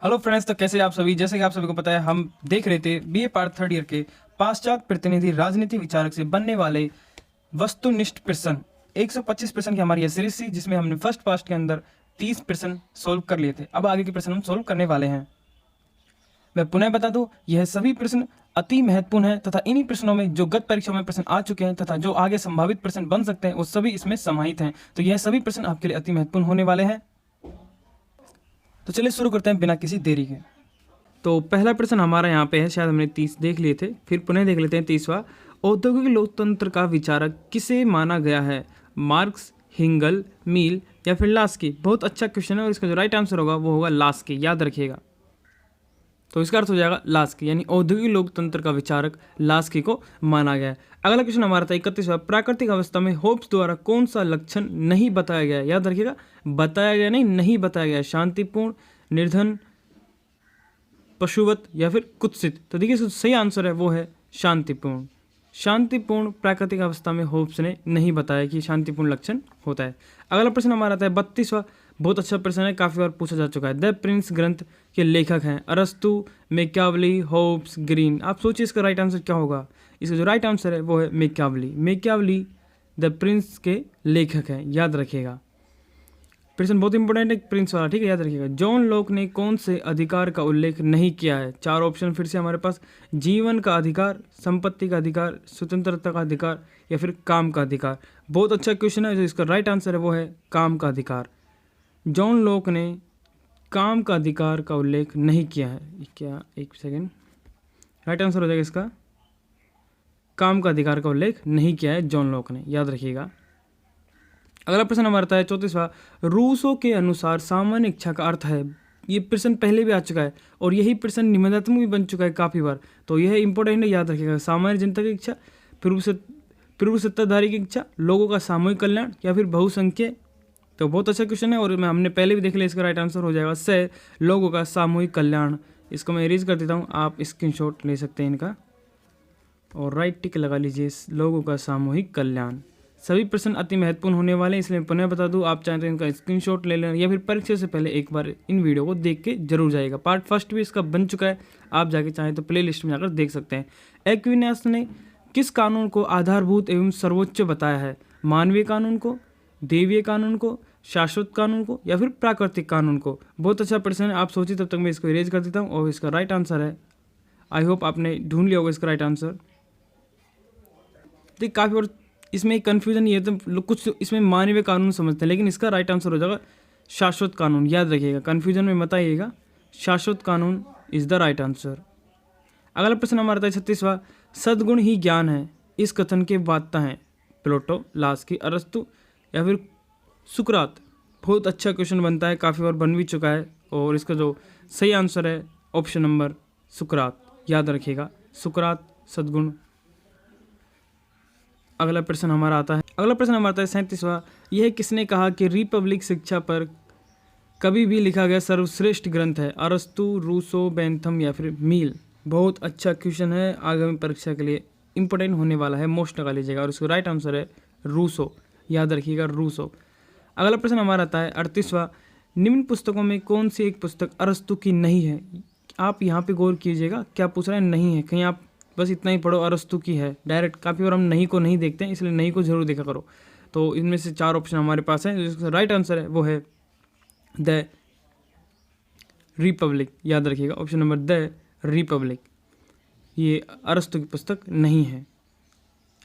Hello friends, तो कैसे आप सभी। जैसे कि आप सभी को पता है, हम देख रहे थे बीए पार्ट थर्ड ईयर के पाश्चात्य प्रतिनिधि राजनीति विचारक से बनने वाले वस्तुनिष्ठ प्रश्न 125 प्रश्न की हमारी यह सीरीज थी, जिसमें हमने फर्स्ट पार्ट के अंदर 30 प्रश्न सोल्व कर लिए थे। अब आगे के प्रश्न हम सोल्व करने वाले हैं। मैं पुनः बता दूं, यह सभी प्रश्न अति महत्वपूर्ण है तथा इन्हीं प्रश्नों में जो गत परीक्षा में प्रश्न आ चुके हैं तथा जो आगे संभावित प्रश्न बन सकते हैं वो सभी इसमें समाहित हैं। तो यह सभी प्रश्न आपके लिए अति महत्वपूर्ण होने वाले हैं। तो चलिए शुरू करते हैं बिना किसी देरी के। तो पहला प्रश्न हमारा यहाँ पे है, शायद हमने 30 देख लिए थे, फिर पुनः देख लेते हैं 30वां। औद्योगिक लोकतंत्र का विचारक किसे माना गया है? मार्क्स, हिंगल, मील या फिर लास्की? बहुत अच्छा क्वेश्चन है और इसका जो राइट आंसर होगा वो होगा लास्की, याद रखिएगा। तो इसका अर्थ हो जाएगा लास्की, यानी औद्योगिक लोकतंत्र का विचारक लास्की को माना गया है। अगला क्वेश्चन हमारा था 31वां। प्राकृतिक अवस्था में होब्स द्वारा कौन सा लक्षण नहीं बताया गया है? याद रखिएगा, बताया गया नहीं बताया गया है। शांतिपूर्ण, निर्धन, पशुवत या फिर कुत्सित? तो देखिए सही आंसर है वो है शांतिपूर्ण। शांतिपूर्ण प्राकृतिक अवस्था में होब्स ने नहीं बताया कि शांतिपूर्ण लक्षण होता है। अगला प्रश्न हमारा आता है 32वां। बहुत अच्छा प्रश्न है, काफ़ी बार पूछा जा चुका है। द प्रिंस ग्रंथ के लेखक हैं अरस्तु, मैकियावली, होब्स, ग्रीन। आप सोचिए इसका राइट आंसर क्या होगा। इसका जो राइट आंसर है वो है मैकियावली। मैकियावली द प्रिंस के लेखक हैं, याद रखिएगा। प्रश्न बहुत इंपॉर्टेंट है प्रिंस वाला, ठीक है, याद रखिएगा। जॉन लॉक ने कौन से अधिकार का उल्लेख नहीं किया है? 4 ऑप्शन फिर से हमारे पास। जीवन का अधिकार, संपत्ति का अधिकार, स्वतंत्रता का अधिकार या फिर काम का अधिकार? बहुत अच्छा क्वेश्चन है, जो इसका राइट आंसर है वो है काम का अधिकार। जॉन लॉक ने काम का अधिकार का उल्लेख नहीं किया है। क्या, एक सेकेंड, राइट आंसर हो जाएगा इसका काम का अधिकार का उल्लेख नहीं किया है जॉन लॉक ने, याद रखिएगा। अगला प्रश्न हमारा आता है 34वां। रूसो के अनुसार सामान्य इच्छा का अर्थ है? ये प्रश्न पहले भी आ चुका है और यही प्रश्न निबंधात्मक भी बन चुका है काफ़ी बार, तो यह इंपॉर्टेंट है, याद रखिएगा। सामान्य जनता की इच्छा, पूर्व सत्ताधारी की इच्छा, लोगों का सामूहिक कल्याण या फिर बहुसंख्य? तो बहुत अच्छा क्वेश्चन है और हमने पहले भी देख लिया, इसका राइट आंसर हो जाएगा से लोगों का सामूहिक कल्याण। इसको मैं इरेज कर देता हूँ, आप स्क्रीनशॉट ले सकते हैं इनका और राइट टिक लगा लीजिए, लोगों का सामूहिक कल्याण। सभी प्रश्न अति महत्वपूर्ण होने वाले हैं, इसलिए पुनः बता दूं, आप चाहें तो इनका स्क्रीनशॉट ले लेना या फिर परीक्षा से पहले एक बार इन वीडियो को देख के जरूर जाएगा। पार्ट फर्स्ट भी इसका बन चुका है, आप जाके चाहें तो प्ले लिस्ट में जाकर देख सकते हैं। एक्विनास ने किस कानून को आधारभूत एवं सर्वोच्च बताया है? मानवीय कानून को, देवीय कानून को, शाश्वत कानून को या फिर प्राकृतिक कानून को? बहुत अच्छा प्रश्न है, आप सोचिए, तब तक मैं इसको इरेज कर देता हूँ और इसका राइट आंसर है, आई होप आपने ढूंढ लिया होगा इसका राइट आंसर। तो काफ़ी बार इसमें कन्फ्यूजन ये है, तो कुछ इसमें मानवीय कानून समझते हैं, लेकिन इसका राइट आंसर हो जाएगा शाश्वत कानून, याद रखिएगा, कन्फ्यूजन में मत आइएगा। शाश्वत कानून इज द राइट आंसर। अगला प्रश्न हमारा था 36वां। सद्गुण ही ज्ञान है, इस कथन के वार्ता हैं? प्लेटो, लास्की, अरस्तु या फिर सुकरात? बहुत अच्छा क्वेश्चन बनता है, काफ़ी बार बन भी चुका है और इसका जो सही आंसर है ऑप्शन नंबर सुकरात, याद रखिएगा, सुकरात सद्गुण। अगला प्रश्न हमारा आता है 37वां। यह किसने कहा कि रिपब्लिक शिक्षा पर कभी भी लिखा गया सर्वश्रेष्ठ ग्रंथ है? अरस्तु, रूसो, बेंथम या फिर मील? बहुत अच्छा क्वेश्चन है, आगामी परीक्षा के लिए इंपॉर्टेंट होने वाला है, मोस्ट लगा लीजिएगा और उसका राइट आंसर है रूसो, याद रखिएगा, रूसो। अगला प्रश्न हमारा आता है 38वां। निम्न पुस्तकों में कौन सी एक पुस्तक अरस्तु की नहीं है? आप यहाँ पे गौर कीजिएगा, क्या पूछ रहे हैं, नहीं है, कहीं आप बस इतना ही पढ़ो अरस्तु की है डायरेक्ट। काफ़ी बार हम नहीं को नहीं देखते हैं, इसलिए नहीं को जरूर देखा करो। तो इनमें से 4 ऑप्शन हमारे पास हैं, जिसका राइट आंसर है वो है द रिपब्लिक, याद रखिएगा, ऑप्शन नंबर द रिपब्लिक, ये अरस्तु की पुस्तक नहीं है।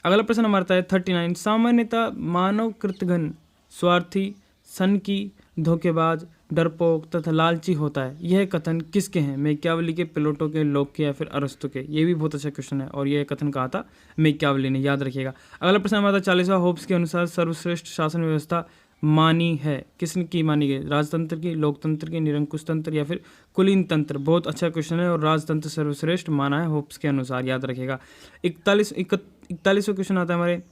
अगला प्रश्न हमारा आता है 39। सामान्यतः मानव कृतघ्न स्वार्थी, सनकी, धोखेबाज, डरपोक तथा लालची होता है, यह कथन किसके हैं? मैकियावली के, प्लेटो के, लॉक के या फिर अरस्तु के? ये भी बहुत अच्छा क्वेश्चन है और यह कथन कहा था मैकियावली ने, याद रखिएगा। अगला प्रश्न हमारा 40वां। होब्स के अनुसार सर्वश्रेष्ठ शासन व्यवस्था मानी है, किसकी मानी गई? राजतंत्र की, लोकतंत्र की, निरंकुश तंत्र या फिर कुलीन तंत्र? बहुत अच्छा क्वेश्चन है और राजतंत्र सर्वश्रेष्ठ माना है होब्स के अनुसार, याद रखिएगा। 41वां क्वेश्चन आता है हमारे।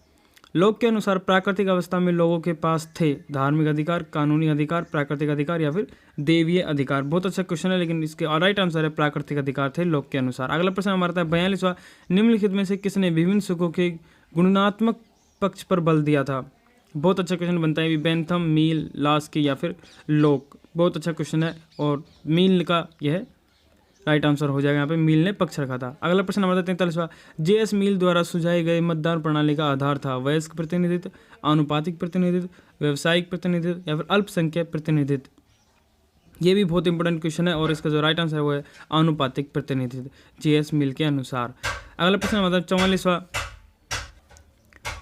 लॉक के अनुसार प्राकृतिक अवस्था में लोगों के पास थे धार्मिक अधिकार, कानूनी अधिकार, प्राकृतिक अधिकार या फिर देवीय अधिकार? बहुत अच्छा क्वेश्चन है, लेकिन इसके राइट आंसर है प्राकृतिक अधिकार थे लॉक के अनुसार। अगला प्रश्न हमारा था 42वां। निम्नलिखित में से किसने विभिन्न सुखों के गुणात्मक पक्ष पर बल दिया था? बहुत अच्छा क्वेश्चन बनता है, बेंथम, मील, लास्की या फिर लॉक? बहुत अच्छा क्वेश्चन है और मील का यह राइट आंसर हो जाएगा। यहाँ पे मील ने पक्ष रखा था। अगला प्रश्न नंबर 43वां, जे.एस. मील द्वारा सुझाई गई मतदान प्रणाली का आधार था वयस्क प्रतिनिधित्व, आनुपातिक प्रतिनिधित्व, व्यावसायिक प्रतिनिधित्व या फिर अल्पसंख्यक प्रतिनिधित्व। ये भी बहुत इंपॉर्टेंट क्वेश्चन है और इसका जो राइट आंसर है वो है आनुपातिक प्रतिनिधित्व, जे.एस. मील के अनुसार। अगला प्रश्न नंबर 44वां,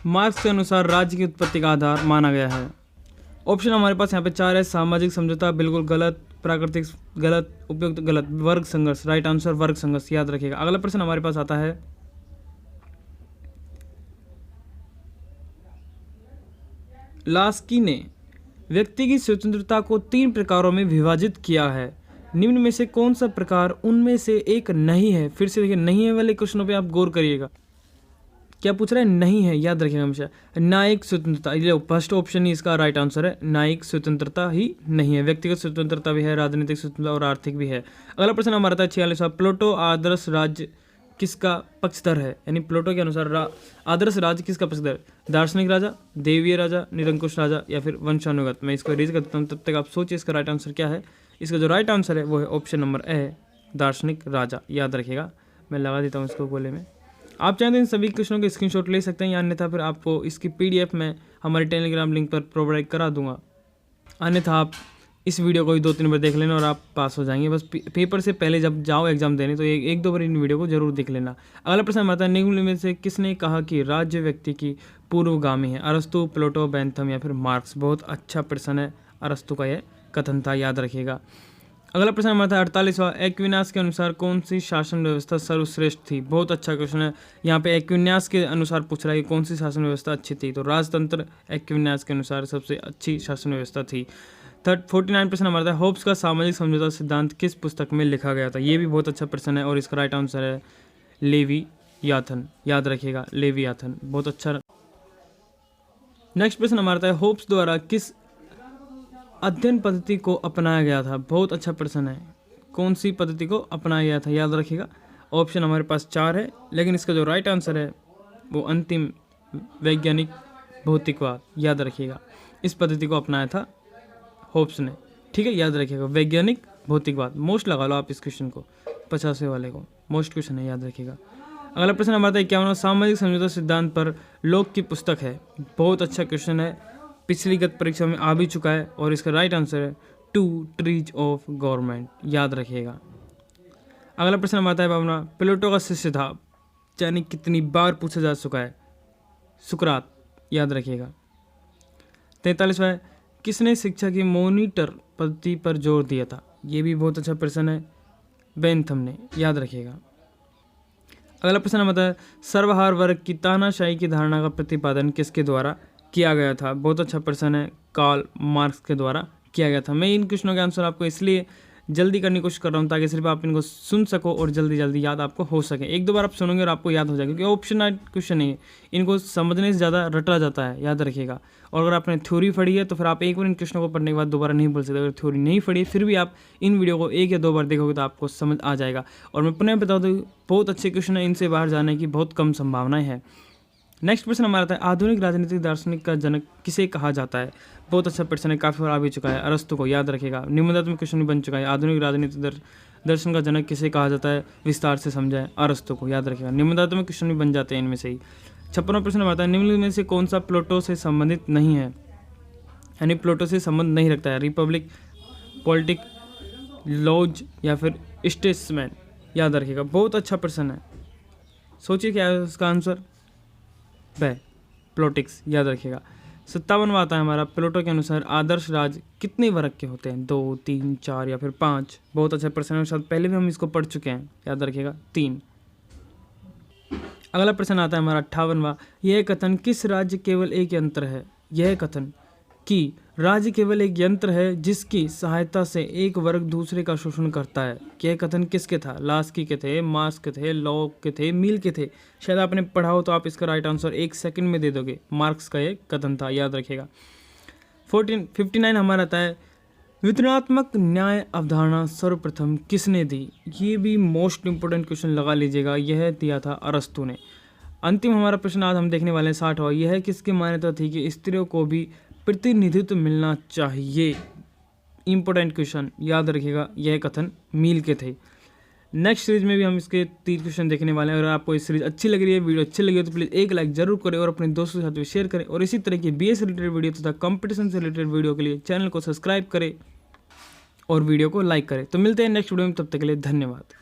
मार्क्स के अनुसार राज्य की उत्पत्ति का आधार माना गया है। ऑप्शन हमारे पास यहाँ पे 4 है। सामाजिक समझौता बिल्कुल गलत, प्राकृतिक गलत, उपयुक्त गलत, वर्ग संघर्ष राइट आंसर वर्ग संघर्ष, याद रखिएगा। अगला प्रश्न हमारे पास आता है लास्की ने व्यक्ति की स्वतंत्रता को 3 प्रकारों में विभाजित किया है, निम्न में से कौन सा प्रकार उनमें से एक नहीं है। फिर से देखिए, नहीं है वाले क्वेश्चनों पे आप गौर करिएगा। क्या पूछ रहा है? नहीं है, याद रखिएगा हमेशा। न्यायिक स्वतंत्रता, ये फर्स्ट ऑप्शन ही इसका राइट आंसर है। न्यायिक स्वतंत्रता ही नहीं है, व्यक्तिगत स्वतंत्रता भी है, राजनीतिक स्वतंत्रता और आर्थिक भी है। अगला प्रश्न हमारा था 46वां, प्लेटो आदर्श राज्य किसका पक्षधर है, यानी प्लेटो के अनुसार आदर्श राज्य किसका पक्षधर? दार्शनिक राजा, देवीय राजा, निरंकुश राजा या फिर वंशानुगत। मैं इसको रीड करता हूँ, तब तक आप सोचिए इसका राइट आंसर क्या है। इसका जो राइट आंसर है वो है ऑप्शन नंबर ए, दार्शनिक राजा, याद रखिएगा। मैं लगा देता हूँ इसको गोले में। आप चाहें तो इन सभी क्वेश्चनों के स्क्रीनशॉट ले सकते हैं या अन्यथा फिर आपको इसकी पीडीएफ में हमारे टेलीग्राम लिंक पर प्रोवाइड करा दूंगा। अन्यथा आप इस वीडियो को भी 2-3 बार देख लेना और आप पास हो जाएंगे। बस पेपर से पहले जब जाओ एग्जाम देने तो एक दो बार इन वीडियो को जरूर देख लेना। अगला प्रश्न हमारा निम्न में से किसने कहा कि राज्य व्यक्ति की पूर्वगामी है? अरस्तु, प्लेटो, बेंथम या फिर मार्क्स। बहुत अच्छा प्रश्न है, अरस्तु का यह कथन था, याद रखिएगा। अगला प्रश्न हमारा था 48वां, एक्विनास के अनुसार कौन सी शासन व्यवस्था सर्वश्रेष्ठ थी? बहुत अच्छा क्वेश्चन है। यहाँ पे एक्विनास के अनुसार पूछ रहा है कि कौन सी शासन व्यवस्था अच्छी थी, तो राजतंत्र एक्विनास के अनुसार सबसे अच्छी शासन व्यवस्था थी। 49 प्रश्न हमारा था, होब्स का सामाजिक समझौता सिद्धांत किस पुस्तक में लिखा गया था? ये भी बहुत अच्छा प्रश्न है और इसका राइट आंसर है लेवियाथन, याद रखिएगा, लेवियाथन। बहुत अच्छा। नेक्स्ट प्रश्न हमारा था, होब्स द्वारा किस अध्ययन पद्धति को अपनाया गया था? बहुत अच्छा प्रश्न है। कौन सी पद्धति को अपनाया गया था, याद रखिएगा। ऑप्शन हमारे पास 4 है, लेकिन इसका जो राइट आंसर है वो अंतिम वैज्ञानिक भौतिकवाद, याद रखिएगा। इस पद्धति को अपनाया था होब्स ने, ठीक है, याद रखिएगा, वैज्ञानिक भौतिकवाद। मोस्ट लगा लो आप इस क्वेश्चन को, 50 वाले को, मोस्ट क्वेश्चन है, याद रखिएगा। अगला प्रश्न हमारा 51वां, सामाजिक समझौता सिद्धांत पर लोक की पुस्तक है। बहुत अच्छा क्वेश्चन है, पिछली गत परीक्षा में आ भी चुका है और इसका राइट आंसर है 2 ट्रीज ऑफ गवर्नमेंट, याद रखिएगा। अगला प्रश्न हमारा है अपना, प्लेटो का शिष्य था, यानी कितनी बार पूछा जा चुका है? सुकरात, याद रखिएगा। 43वां, किसने शिक्षा की मॉनिटर पद्धति पर जोर दिया था? ये भी बहुत अच्छा प्रश्न है, बेंथम ने, याद रखिएगा। अगला प्रश्न हमारा है, सर्वहार वर्ग की तानाशाही की धारणा का प्रतिपादन किसके द्वारा किया गया था? बहुत अच्छा प्रश्न है, कार्ल मार्क्स के द्वारा किया गया था। मैं इन क्वेश्चनों के आंसर आपको इसलिए जल्दी करने की कोशिश कर रहा हूँ ताकि सिर्फ आप इनको सुन सको और जल्दी जल्दी याद आपको हो सके। 1-2 बार आप सुनोगे और आपको याद हो जाएगा, क्योंकि ऑप्शन क्वेश्चन नहीं है, इनको समझने से ज़्यादा रटा जाता है, याद रखिएगा। और अगर आपने थ्योरी पढ़ी है तो फिर आप एक बार इन क्वेश्चनों को पढ़ने के बाद दोबारा नहीं बोल सकते। अगर थ्योरी नहीं पढ़ी फिर भी आप इन वीडियो को 1 या 2 बार देखोगे तो आपको समझ आ जाएगा। और मैं पुनः बता दूँ, बहुत अच्छे क्वेश्चन है, इनसे बाहर जाने की बहुत कम संभावनाएं हैं। नेक्स्ट प्रश्न हमारा था, आधुनिक राजनीतिक दार्शनिक का जनक किसे कहा जाता है? बहुत अच्छा प्रश्न है, काफ़ी बार आ भी चुका है, अरस्तु को, याद रखेगा। निबंधात्मक क्वेश्चन भी बन चुका है, आधुनिक राजनीतिक दर्शन का जनक किसे कहा जाता है? विस्तार से समझाएं, अरस्तु को, याद रखेगा। निबंधात्मक क्वेश्चन भी बन जाते हैं इनमें से ही। 56वां प्रश्न हमारा था, निम्न में से कौन सा प्लेटो से संबंधित नहीं है, यानी प्लेटो से संबंध नहीं रखता है? रिपब्लिक, पॉलिटिक, लॉज या फिर स्टेट्समैन, याद रखिएगा। बहुत अच्छा प्रश्न है, सोचिए क्या है उसका आंसर? प्लोटिक्स, याद रखिएगा। 57वां आता है हमारा, प्लेटो के अनुसार आदर्श राज कितने वर्ग के होते हैं? 2, 3, 4 या फिर 5? बहुत अच्छा प्रश्न है, शायद पहले भी हम इसको पढ़ चुके हैं, याद रखिएगा, 3। अगला प्रश्न आता है हमारा 58वां, यह कथन किस राज्य केवल एक यंत्र है? यह कथन कि राज्य केवल एक यंत्र है जिसकी सहायता से एक वर्ग दूसरे का शोषण करता है, यह कथन किसके था? लास्की के थे, मार्क्स के थे, लॉक के थे, मील के थे? शायद आपने पढ़ा हो तो आप इसका राइट आंसर 1 सेकंड में दे दोगे। मार्क्स का यह कथन था, याद रखिएगा। 59 हमारा आता है, वितरणात्मक न्याय अवधारणा सर्वप्रथम किसने दी? ये भी मोस्ट इंपोर्टेंट क्वेश्चन लगा लीजिएगा, यह दिया था अरस्तु ने। अंतिम हमारा प्रश्न आज हम देखने वाले हैं 60वां, यह किसकी मान्यता थी कि स्त्रियों को भी प्रतिनिधित्व मिलना चाहिए? इंपॉर्टेंट क्वेश्चन, याद रखिएगा यह कथन मील के थे। नेक्स्ट सीरीज में भी हम इसके 3 क्वेश्चन देखने वाले हैं। अगर आपको इस सीरीज अच्छी लग रही है, वीडियो अच्छी लगी है, तो प्लीज़ एक लाइक जरूर करें और अपने दोस्तों के साथ भी शेयर करें। और इसी तरह की BA से रिलेटेड वीडियो तथा कंपटीशन से रिलेटेड वीडियो के लिए चैनल को सब्सक्राइब करें और वीडियो को लाइक करें। तो मिलते हैं नेक्स्ट वीडियो में, तब तक के लिए धन्यवाद।